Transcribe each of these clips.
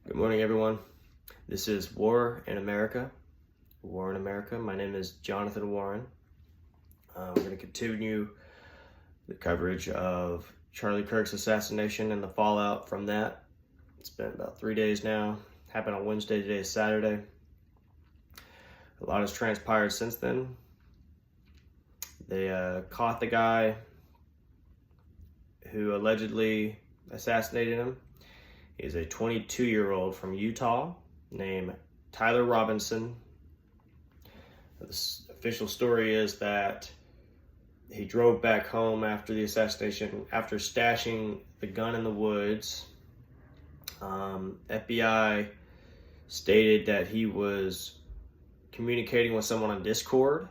Good morning, everyone. This is War in America. War in America. My name is Jonathan Warren. We're going to continue the coverage of Charlie Kirk's assassination and the fallout from that. It's been about 3 days now. Happened on Wednesday, today is Saturday. A lot has transpired since then. They caught the guy who allegedly assassinated him. He's a 22-year-old from Utah named Tyler Robinson. The official story is that he drove back home after the assassination, after stashing the gun in the woods. FBI stated that he was communicating with someone on Discord.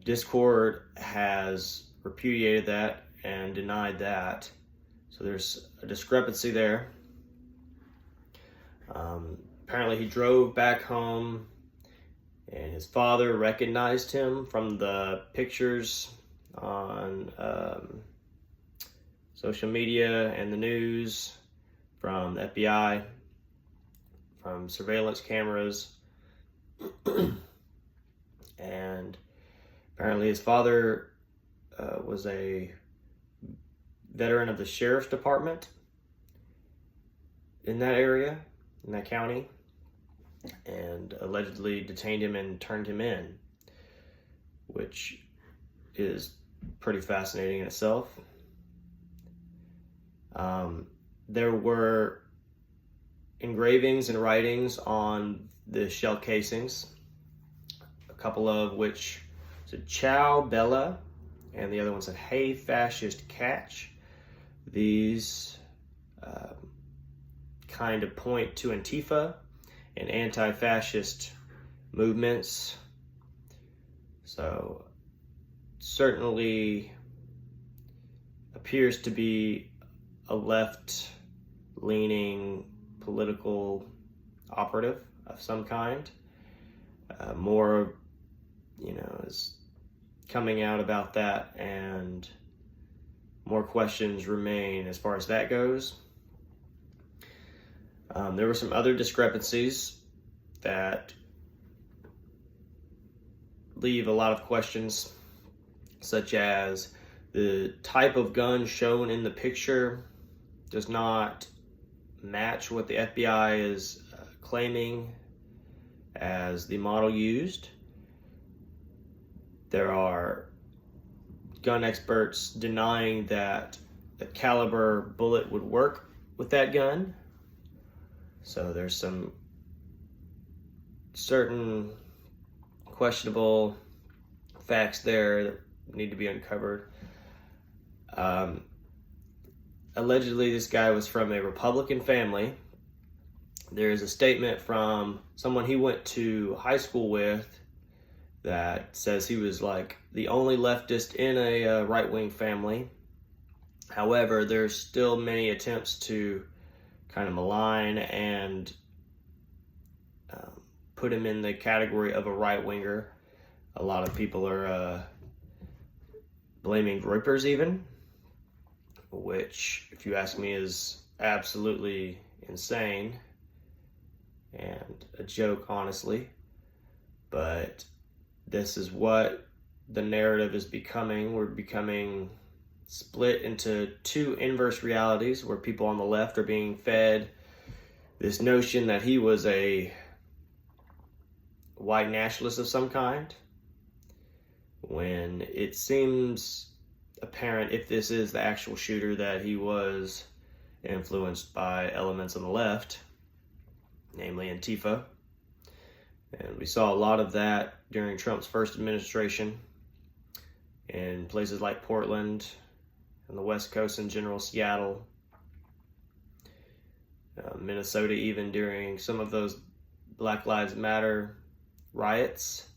Discord has repudiated that and denied that. So there's a discrepancy there. Apparently he drove back home and his father recognized him from the pictures on social media and the news, from the FBI, from surveillance cameras. And apparently his father was a veteran of the sheriff's department in that area, in that county, and allegedly detained him and turned him in, which is pretty fascinating in itself. There were engravings and writings on the shell casings, a couple of which said "Ciao Bella," and the other one said "Hey Fascist Catch." These kind of point to Antifa and anti-fascist movements. So certainly appears to be a left-leaning political operative of some kind. More, is coming out about that, and more questions remain as far as that goes. There were some other discrepancies that leave a lot of questions, such as the type of gun shown in the picture does not match what the FBI is claiming as the model used. There are gun experts denying that the caliber bullet would work with that gun. So there's some certain questionable facts there that need to be uncovered. Allegedly, this guy was from a Republican family. There is a statement from someone he went to high school with that says he was like the only leftist in a right-wing family. However, there's still many attempts to kind of malign and put him in the category of a right-winger. A lot of people are blaming Reuters even, which, if you ask me, is absolutely insane and a joke, honestly. But this is what the narrative is becoming. We're becoming split into two inverse realities, where people on the left are being fed this notion that he was a white nationalist of some kind, when it seems apparent, if this is the actual shooter, that he was influenced by elements on the left, namely Antifa. And we saw a lot of that during Trump's first administration in places like Portland and the West Coast in general, Seattle, Minnesota, even during some of those Black Lives Matter riots.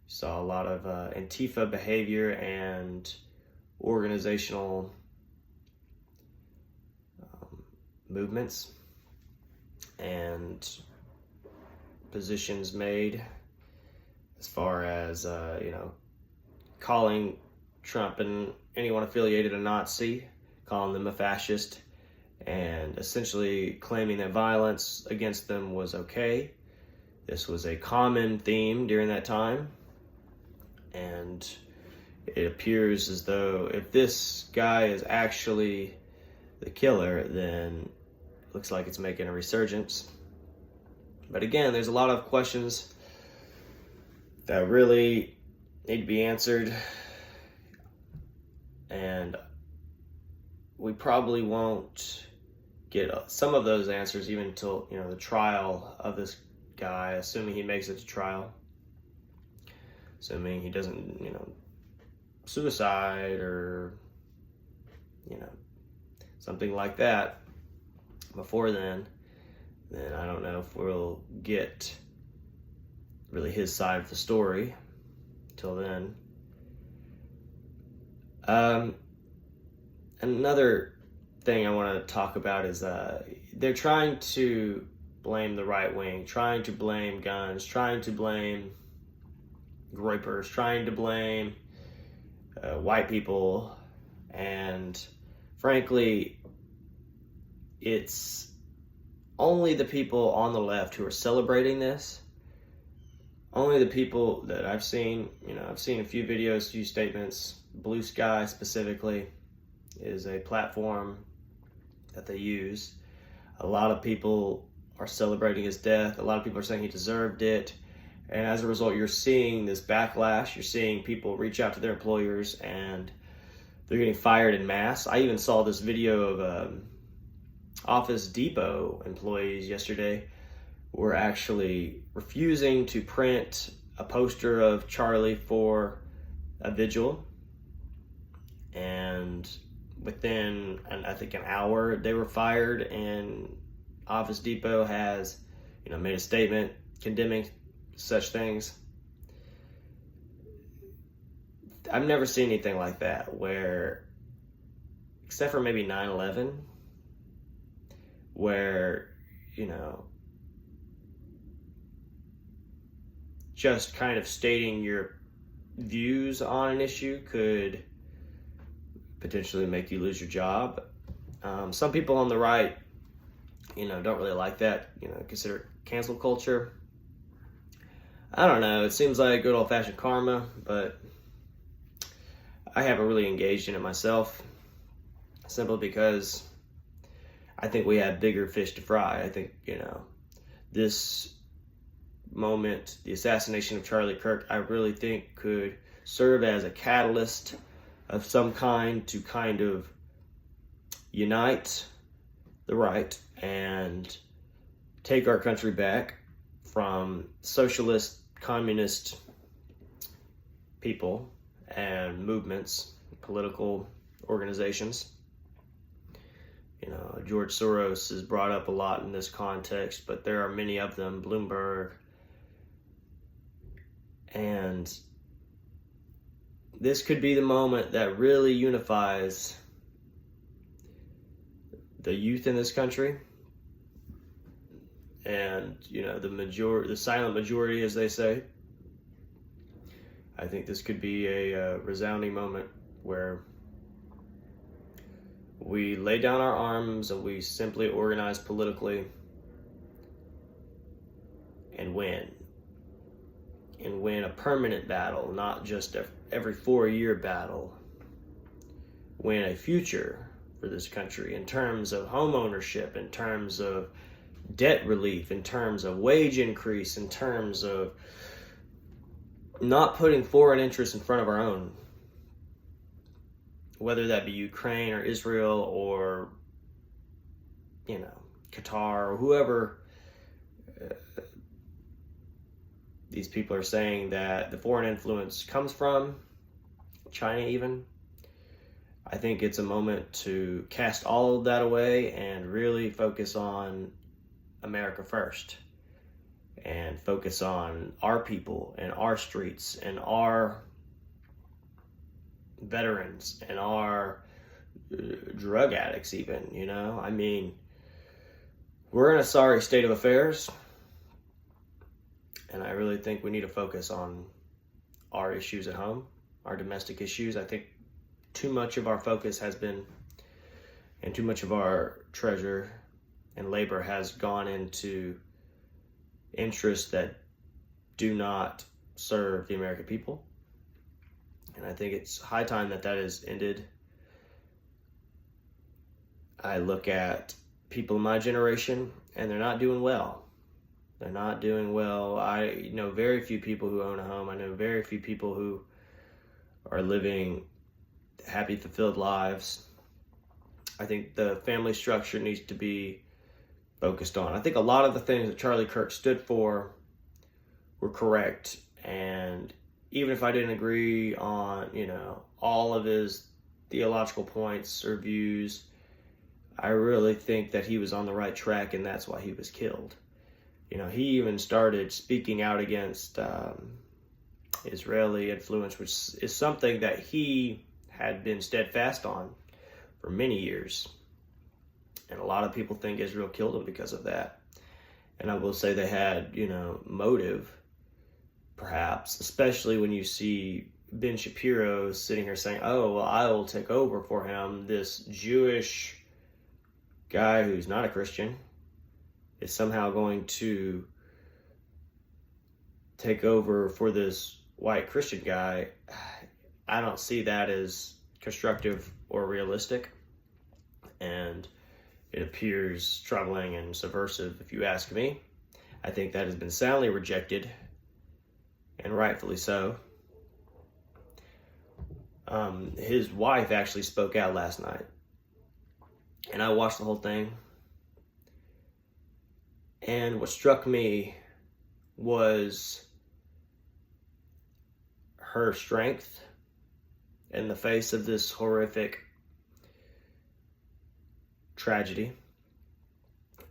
We saw a lot of Antifa behavior and organizational movements and positions made as far as, calling Trump and anyone affiliated a Nazi, calling them a fascist, and essentially claiming that violence against them was okay. This was a common theme during that time, and it appears as though if this guy is actually the killer, then it looks like it's making a resurgence. But again, there's a lot of questions that really need to be answered, and we probably won't get some of those answers even until, the trial of this guy, assuming he makes it to trial, assuming he doesn't, suicide or, something like that before then I don't know if we'll get really his side of the story till then. Another thing I want to talk about is they're trying to blame the right wing, trying to blame guns, trying to blame groypers, trying to blame white people, and frankly, it's only the people on the left who are celebrating this. Only the people that I've seen, I've seen a few videos, a few statements. Blue Sky specifically is a platform that they use. A lot of people are celebrating his death. A lot of people are saying he deserved it. And as a result, you're seeing this backlash. You're seeing people reach out to their employers and they're getting fired in mass. I even saw this video of Office Depot employees yesterday were actually refusing to print a poster of Charlie for a vigil. And within, I think, an hour, they were fired, and Office Depot has, made a statement condemning such things. I've never seen anything like that where, except for maybe 9/11, where, just kind of stating your views on an issue could potentially make you lose your job. Some people on the right, don't really like that, consider it cancel culture. I don't know, it seems like good old-fashioned karma, but I haven't really engaged in it myself, simply because I think we have bigger fish to fry. I think, this moment, the assassination of Charlie Kirk, I really think could serve as a catalyst of some kind to kind of unite the right and take our country back from socialist, communist people and movements, political organizations. George Soros is brought up a lot in this context, but there are many of them, Bloomberg. And this could be the moment that really unifies the youth in this country. And, the silent majority, as they say. I think this could be a resounding moment where we lay down our arms and we simply organize politically and win. And win a permanent battle, not just every 4-year battle. Win a future for this country in terms of home ownership, in terms of debt relief, in terms of wage increase, in terms of not putting foreign interests in front of our own. Whether that be Ukraine or Israel or, Qatar or whoever these people are saying that the foreign influence comes from, China even. I think it's a moment to cast all of that away and really focus on America first. And focus on our people and our streets and our veterans and our drug addicts even, we're in a sorry state of affairs, and I really think we need to focus on our issues at home, our domestic issues. I think too much of our focus has been, and too much of our treasure and labor has gone into interests that do not serve the American people. And I think it's high time that that is ended. I look at people in my generation and they're not doing well. They're not doing well. I know very few people who own a home. I know very few people who are living happy, fulfilled lives. I think the family structure needs to be focused on. I think a lot of the things that Charlie Kirk stood for were correct. And even if I didn't agree on, all of his theological points or views, I really think that he was on the right track, and that's why he was killed. He even started speaking out against Israeli influence, which is something that he had been steadfast on for many years. And a lot of people think Israel killed him because of that. And I will say they had, motive, perhaps, especially when you see Ben Shapiro sitting here saying, oh, well, I will take over for him. This Jewish guy who's not a Christian is somehow going to take over for this white Christian guy. I don't see that as constructive or realistic, and it appears troubling and subversive if you ask me. I think that has been soundly rejected, and rightfully so. His wife actually spoke out last night, and I watched the whole thing. And what struck me was her strength in the face of this horrific tragedy,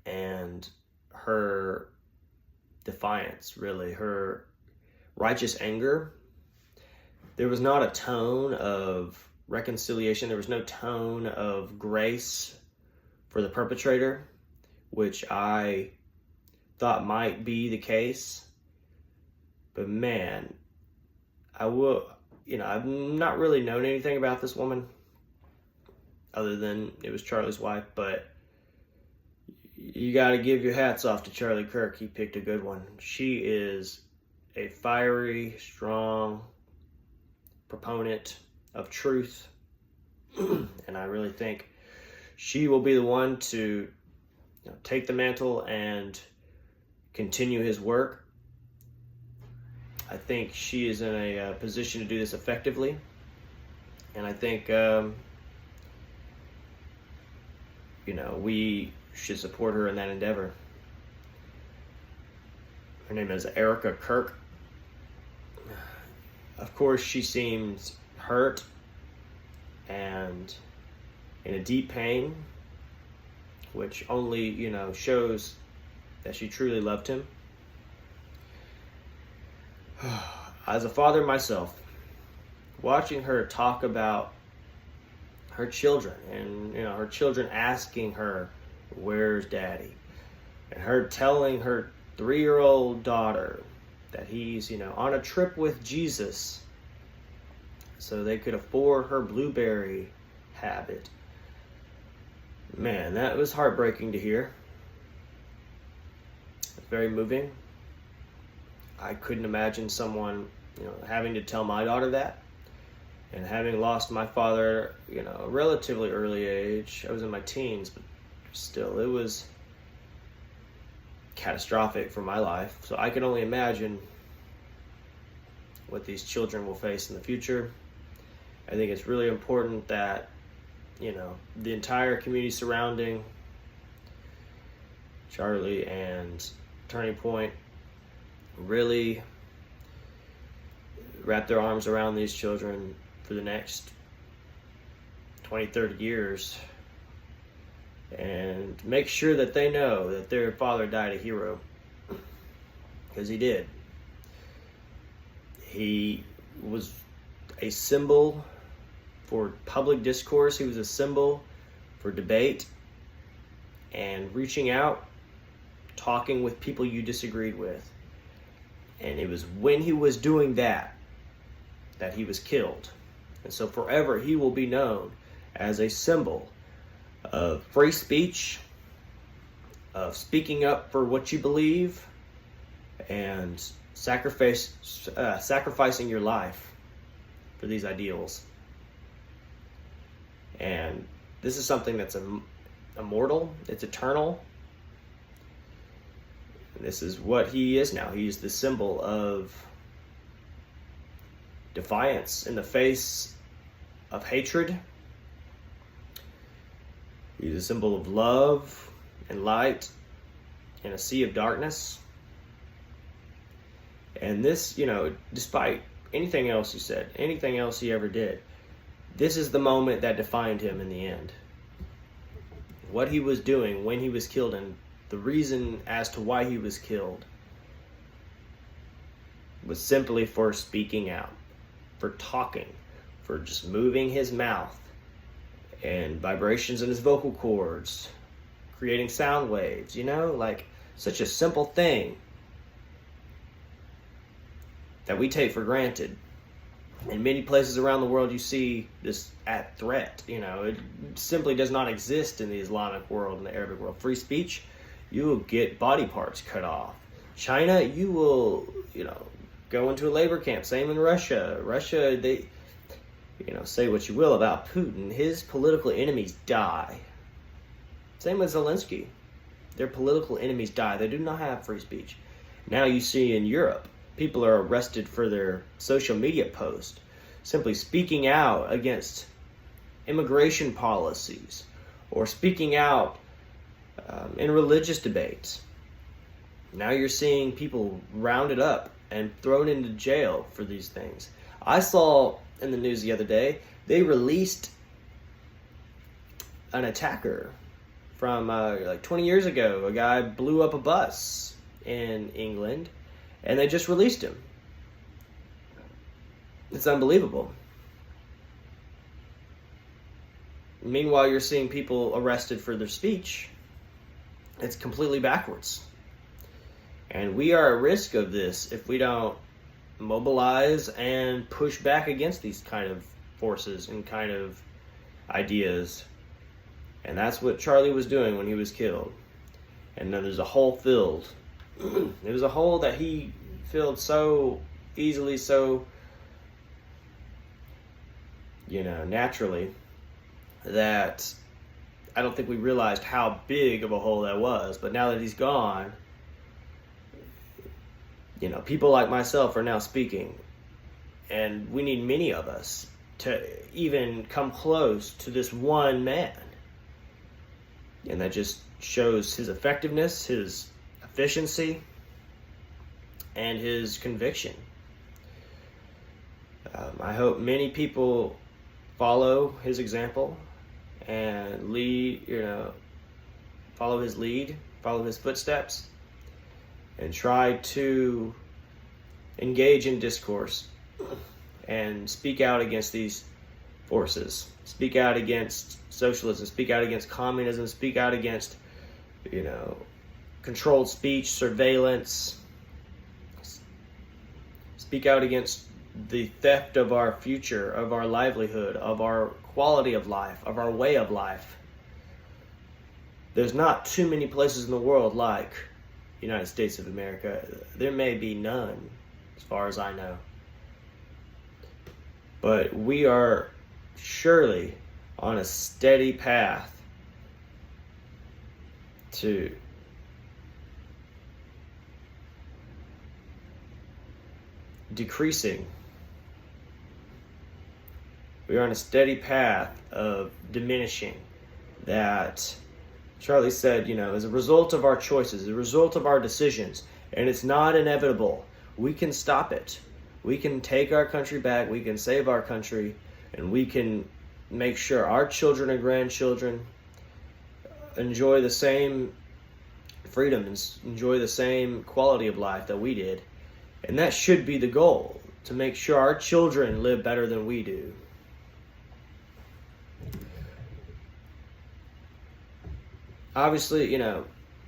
and her defiance, really, her righteous anger. There was not a tone of reconciliation. There was no tone of grace for the perpetrator, which I thought might be the case. But man, I've not really known anything about this woman other than it was Charlie's wife, but you got to give your hats off to Charlie Kirk. He picked a good one. She is a fiery, strong proponent of truth, and I really think she will be the one to take the mantle and continue his work. I think she is in a position to do this effectively, and I think we should support her in that endeavor. Her name is Erica Kirk. Of course, she seems hurt and in a deep pain, which only, shows that she truly loved him. As a father myself, watching her talk about her children and, her children asking her, where's daddy? And her telling her 3-year-old daughter that he's, on a trip with Jesus so they could afford her blueberry habit. Man, that was heartbreaking to hear. It's very moving. I couldn't imagine someone, having to tell my daughter that. And having lost my father, at a relatively early age, I was in my teens, but still, it was catastrophic for my life. So I can only imagine what these children will face in the future. I think it's really important that, the entire community surrounding Charlie and Turning Point really wrap their arms around these children for the next 20, 30 years and make sure that they know that their father died a hero, because he did. He was a symbol for public discourse. He was a symbol for debate and reaching out, talking with people you disagreed with. And it was when he was doing that he was killed. And so forever he will be known as a symbol of free speech, of speaking up for what you believe, and sacrificing your life for these ideals. And this is something that's immortal, it's eternal. This is what he is now. He is the symbol of defiance in the face of hatred. He's a symbol of love and light in a sea of darkness. And this, despite anything else he said, anything else he ever did, this is the moment that defined him in the end. What he was doing when he was killed and the reason as to why he was killed was simply for speaking out, for talking, for just moving his mouth and vibrations in his vocal cords, creating sound waves, like such a simple thing that we take for granted. In many places around the world, you see this at threat. It simply does not exist in the Islamic world and the Arabic world. Free speech, you will get body parts cut off. China, you will, go into a labor camp. Same in Russia. Russia, they, say what you will about Putin. His political enemies die. Same with Zelensky. Their political enemies die. They do not have free speech. Now you see in Europe, people are arrested for their social media posts, simply speaking out against immigration policies or speaking out in religious debates. Now you're seeing people rounded up and thrown into jail for these things. I saw in the news the other day, they released an attacker from like 20 years ago. A guy blew up a bus in England, and they just released him. It's unbelievable. Meanwhile, you're seeing people arrested for their speech. It's completely backwards. And we are at risk of this if we don't mobilize and push back against these kind of forces and kind of ideas. And that's what Charlie was doing when he was killed. And then there's a hole filled. It was a hole that he filled so easily, so, naturally, that I don't think we realized how big of a hole that was. But now that he's gone, people like myself are now speaking. And we need many of us to even come close to this one man. And that just shows his effectiveness, his efficiency, and his conviction. I hope many people follow his example and follow his lead, follow his footsteps, and try to engage in discourse and speak out against these forces. Speak out against socialism, speak out against communism, speak out against, controlled speech, surveillance. Speak out against the theft of our future, of our livelihood, of our quality of life, of our way of life. There's not too many places in the world like the United States of America. There may be none, as far as I know. But we are surely on a steady path to decreasing. We are on a steady path of diminishing. That Charlie said, as a result of our choices, as a result of our decisions, and it's not inevitable. We can stop it. We can take our country back. We can save our country, and we can make sure our children and grandchildren enjoy the same freedom and enjoy the same quality of life that we did. And that should be the goal, to make sure our children live better than we do. Obviously,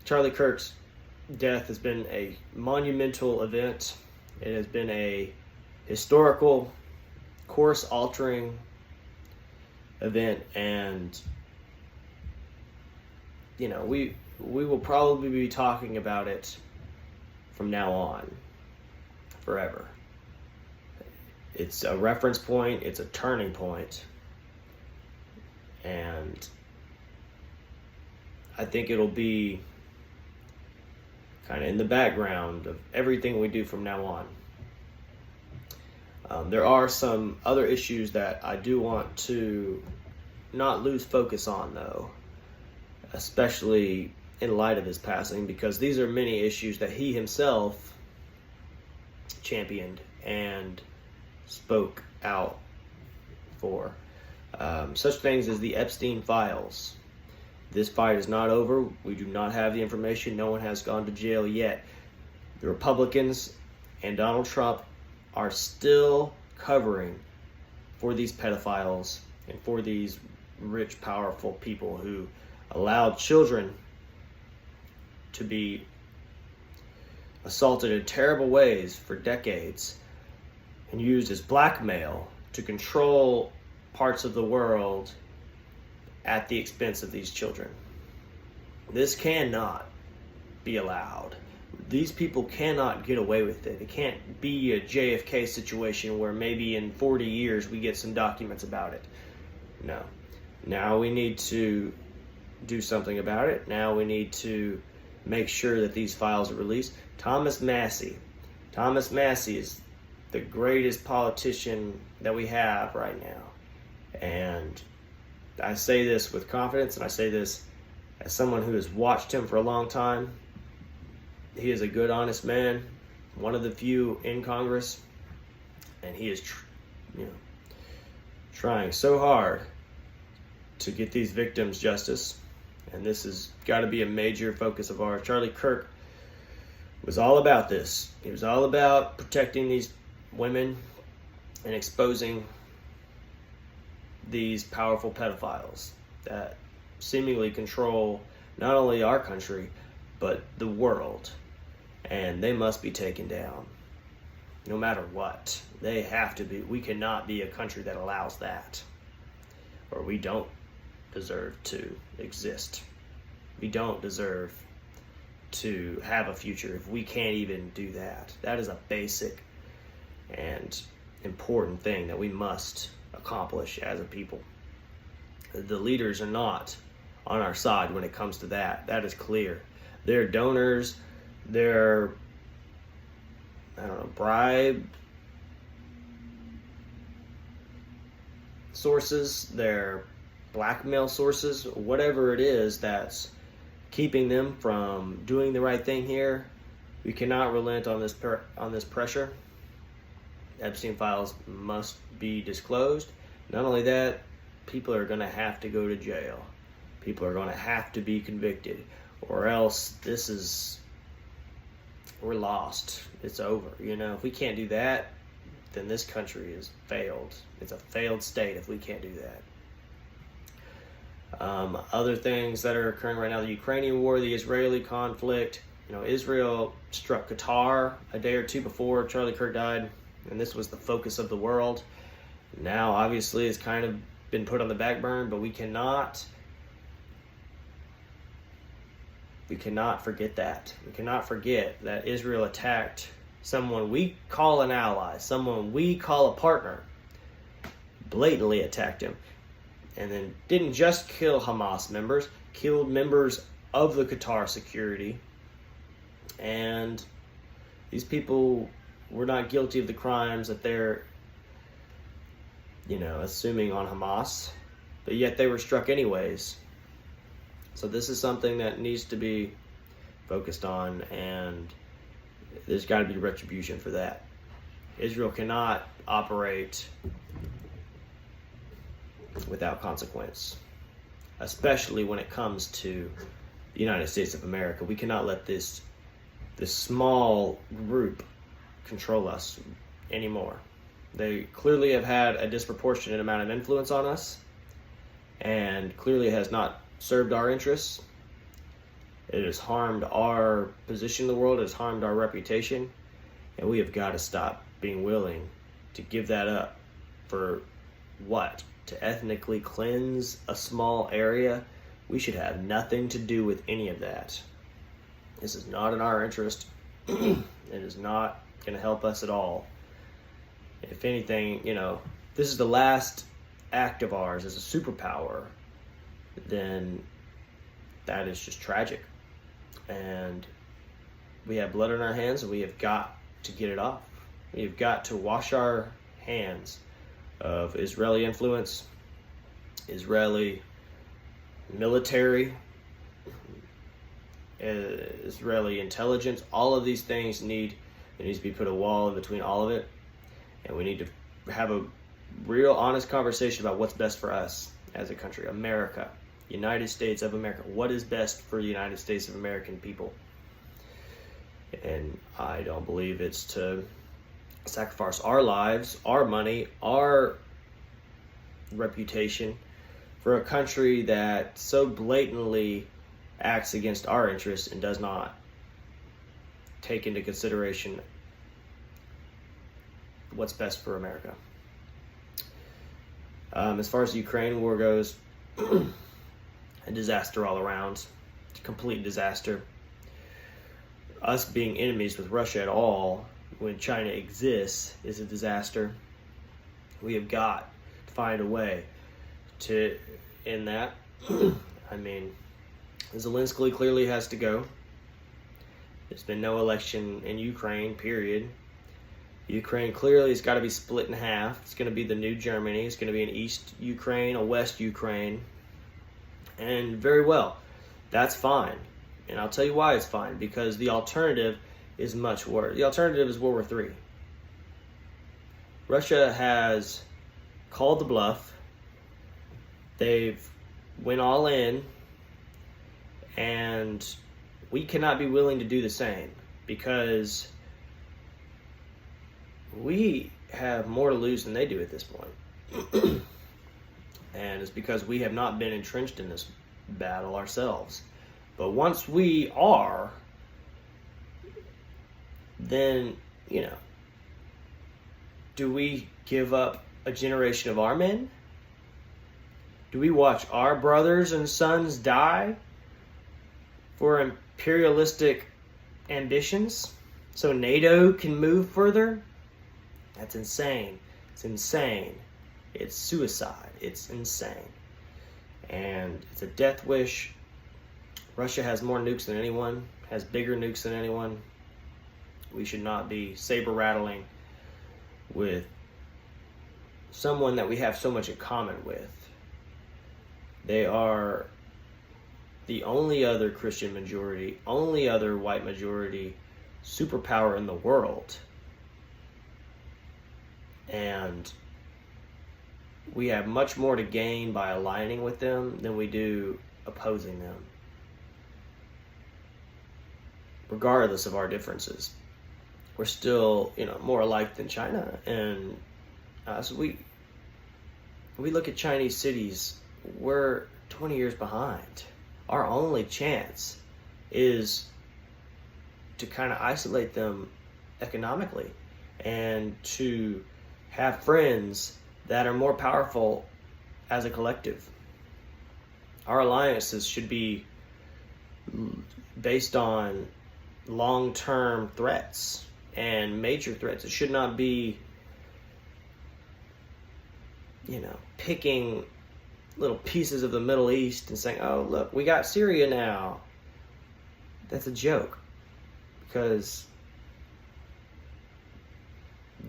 Charlie Kirk's death has been a monumental event. It has been a historical, course-altering event, and we will probably be talking about it from now on forever. It's a reference point, it's a turning point, and I think it'll be kind of in the background of everything we do from now on. There are some other issues that I do want to not lose focus on, though, especially in light of his passing, because these are many issues that he himself championed and spoke out for. Such things as the Epstein files. This fight is not over. We do not have the information. No one has gone to jail yet. The Republicans and Donald Trump are still covering for these pedophiles and for these rich, powerful people who allowed children to be assaulted in terrible ways for decades and used as blackmail to control parts of the world at the expense of these children. This cannot be allowed. These people cannot get away with it. It can't be a JFK situation where maybe in 40 years we get some documents about it. No. Now we need to do something about it. Now we need to make sure that these files are released. Thomas Massie is the greatest politician that we have right now. And I say this with confidence, and I say this as someone who has watched him for a long time. He is a good, honest man, one of the few in Congress, and he is trying so hard to get these victims justice, and this has got to be a major focus of ours. Charlie Kirk was all about this. He was all about protecting these women and exposing these powerful pedophiles that seemingly control not only our country, but the world. And they must be taken down. No matter what. They have to be. We cannot be a country that allows that. Or we don't deserve to exist. We don't deserve to have a future if we can't even do that. That is a basic and important thing that we must accomplish as a people. The leaders are not on our side when it comes to that. That is clear. They're donors, they're, bribe sources, they're blackmail sources, whatever it is that's keeping them from doing the right thing here. We cannot relent on this pressure. Epstein files must be disclosed. Not only that, people are going to have to go to jail. People are going to have to be convicted, or else we're lost. It's over. If we can't do that, then this country is failed. It's a failed state if we can't do that. Other things that are occurring right now, the Ukrainian war, the Israeli conflict. Israel struck Qatar a day or two before Charlie Kirk died, and this was the focus of the world. Now, obviously, it's kind of been put on the back burner, but we cannot forget that. We cannot forget that Israel attacked someone we call an ally, someone we call a partner, blatantly attacked him, and then didn't just kill Hamas members, killed members of the Qatar security. And these people were not guilty of the crimes that they're, assuming on Hamas, but yet they were struck anyways. So this is something that needs to be focused on, and there's got to be retribution for that. Israel cannot operate without consequence, especially when it comes to the United States of America. We cannot let this small group control us anymore. They clearly have had a disproportionate amount of influence on us, and clearly has not served our interests. It has harmed our position in the world. It has harmed our reputation, and we have got to stop being willing to give that up for what? To ethnically cleanse a small area We should have nothing to do with any of that. This is not in our interest. It is not going to help us at all. If anything, this is the last act of ours as a superpower, then that is just tragic. And we have blood on our hands, and we have got to get it off. We have got to wash our hands of Israeli influence, Israeli military, Israeli intelligence. All of these things there needs to be put a wall in between all of it, and we need to have a real honest conversation about what's best for us as a country. America, United States of America. What is best for the United States of American people? And I don't believe it's to sacrifice our lives, our money, our reputation for a country that so blatantly acts against our interests and does not take into consideration what's best for America. As far as the Ukraine war goes, a disaster all around, complete disaster. Us being enemies with Russia at all, when China exists, is a disaster. We have got to find a way to end that. I mean, Zelensky clearly has to go. There's been no election in Ukraine, period. Ukraine clearly has got to be split in half. It's going to be the new Germany. It's going to be an East Ukraine, a West Ukraine. And very well, that's fine. And I'll tell you why it's fine. Because the alternative is much worse. The alternative is World War III. Russia has called the bluff. They've went all in. And we cannot be willing to do the same. Because we have more to lose than they do at this point. And it's because we have not been entrenched in this battle ourselves. But once we are, then, do we give up a generation of our men? Do we watch our brothers and sons die for imperialistic ambitions so NATO can move further? That's insane. It's insane. It's suicide. It's insane. And it's a death wish. Russia has more nukes than anyone, has bigger nukes than anyone. We should not be saber-rattling with someone that we have so much in common with. They are the only other Christian majority, only other white majority superpower in the world. And we have much more to gain by aligning with them than we do opposing them, regardless of our differences. We're still, more alike than China. And so we look at Chinese cities, we're 20 years behind. Our only chance is to kind of isolate them economically and to have friends that are more powerful as a collective. Our alliances should be based on long-term threats and major threats. It should not be, picking little pieces of the Middle East and saying, oh, look, we got Syria now. That's a joke. Because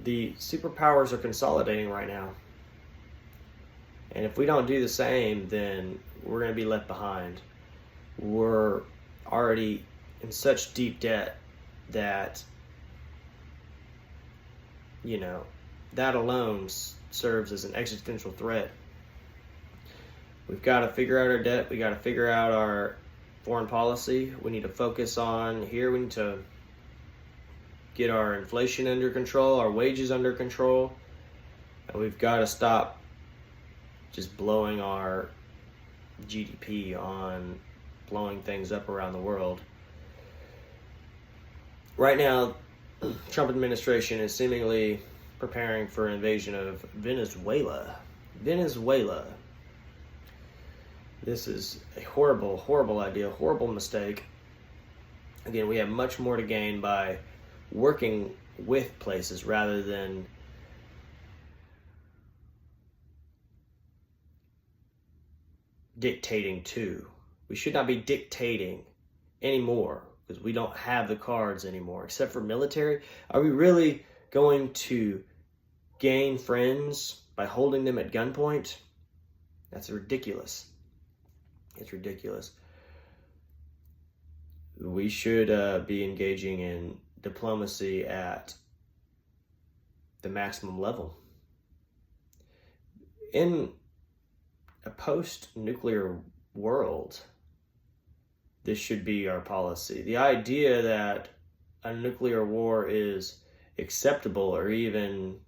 the superpowers are consolidating right now. And if we don't do the same, then we're going to be left behind. We're already in such deep debt that, that alone serves as an existential threat. We've got to figure out our debt. We got to figure out our foreign policy. We need to focus on here. We need to get our inflation under control, our wages under control, and we've got to stop just blowing our GDP on blowing things up around the world. Right now, Trump administration is seemingly preparing for an invasion of Venezuela. Venezuela. This is a horrible, horrible idea, horrible mistake. Again, we have much more to gain by working with places rather than dictating to. We should not be dictating anymore because we don't have the cards anymore, except for military. Are we really going to gain friends by holding them at gunpoint? That's ridiculous. It's ridiculous. We should be engaging in diplomacy at the maximum level. In a post-nuclear world, this should be our policy. The idea that a nuclear war is acceptable or even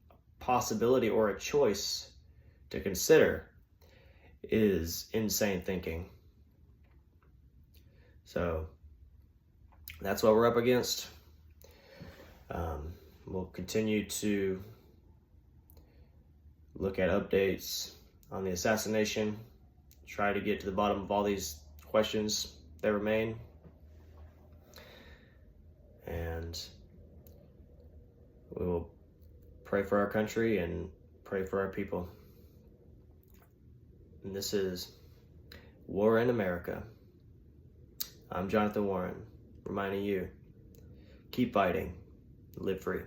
a possibility or a choice to consider is insane thinking. So that's what we're up against. We'll continue to look at updates on the assassination, try to get to the bottom of all these questions that remain, and we will pray for our country and pray for our people. And this is War in America. I'm Jonathan Warren, reminding you, keep fighting, live free.